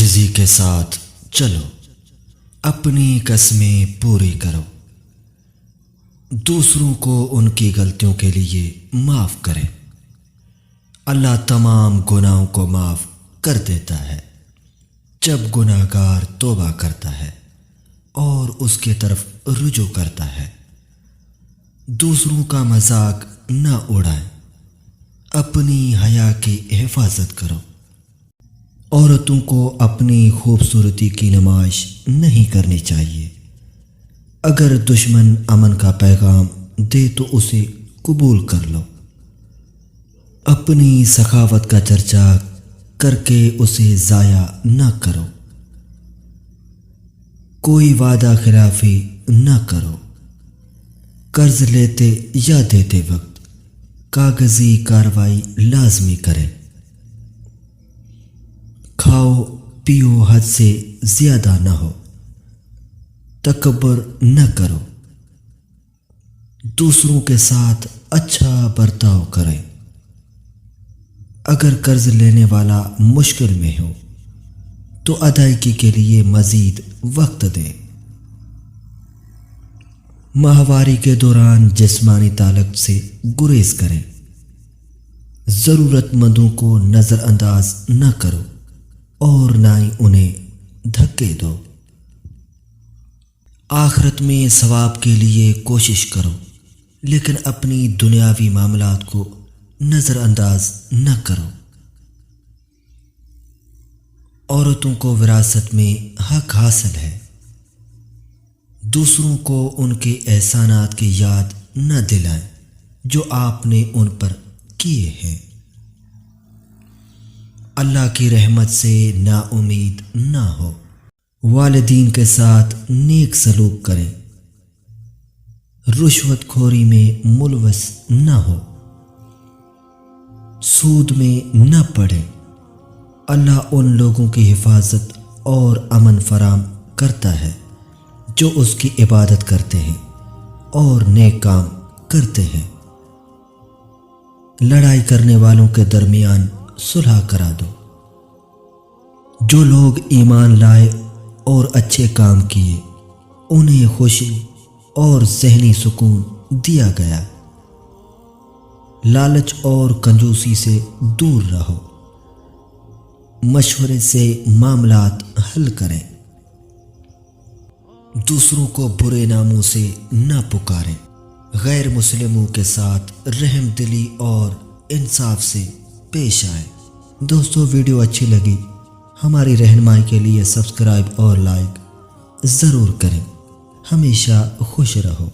عاجزی کے ساتھ چلو، اپنی قسمیں پوری کرو، دوسروں کو ان کی غلطیوں کے لیے معاف کرے۔ اللہ تمام گناہوں کو معاف کر دیتا ہے جب گناہ گار توبہ کرتا ہے اور اس کے طرف رجوع کرتا ہے۔ دوسروں کا مذاق نہ اڑائیں، اپنی حیا کی حفاظت کرو۔ عورتوں کو اپنی خوبصورتی کی نمائش نہیں کرنی چاہیے۔ اگر دشمن امن کا پیغام دے تو اسے قبول کر لو، اپنی سخاوت کا چرچا کر کے اسے ضائع نہ کرو۔ کوئی وعدہ خلافی نہ کرو۔ قرض لیتے یا دیتے وقت کاغذی کارروائی لازمی کریں۔ کھاؤ پیو حد سے زیادہ نہ ہو، تکبر نہ کرو۔ دوسروں کے ساتھ اچھا برتاؤ کریں۔ اگر قرض لینے والا مشکل میں ہو تو ادائیگی کے لیے مزید وقت دیں۔ ماہواری کے دوران جسمانی طاقت سے گریز کریں۔ ضرورت مندوں کو نظر انداز نہ کرو اور نہ ہی انہیں دھکے دو۔ آخرت میں ثواب کے لیے کوشش کرو، لیکن اپنی دنیاوی معاملات کو نظر انداز نہ کرو۔ عورتوں کو وراثت میں حق حاصل ہے۔ دوسروں کو ان کے احسانات کی یاد نہ دلائیں جو آپ نے ان پر کیے ہیں۔ اللہ کی رحمت سے نا امید نہ ہو۔ والدین کے ساتھ نیک سلوک کریں۔ رشوت خوری میں ملوث نہ ہو۔ سود میں نہ پڑیں۔ اللہ ان لوگوں کی حفاظت اور امن فراہم کرتا ہے جو اس کی عبادت کرتے ہیں اور نیک کام کرتے ہیں۔ لڑائی کرنے والوں کے درمیان صلح کرا دو۔ جو لوگ ایمان لائے اور اچھے کام کیے انہیں خوشی اور ذہنی سکون دیا گیا۔ لالچ اور کنجوسی سے دور رہو۔ مشورے سے معاملات حل کریں۔ دوسروں کو برے ناموں سے نہ پکاریں۔ غیر مسلموں کے ساتھ رحم دلی اور انصاف سے پیش آئیں۔ دوستو، ویڈیو اچھی لگی ہماری رہنمائی کے لیے سبسکرائب اور لائک ضرور کریں۔ ہمیشہ خوش رہو۔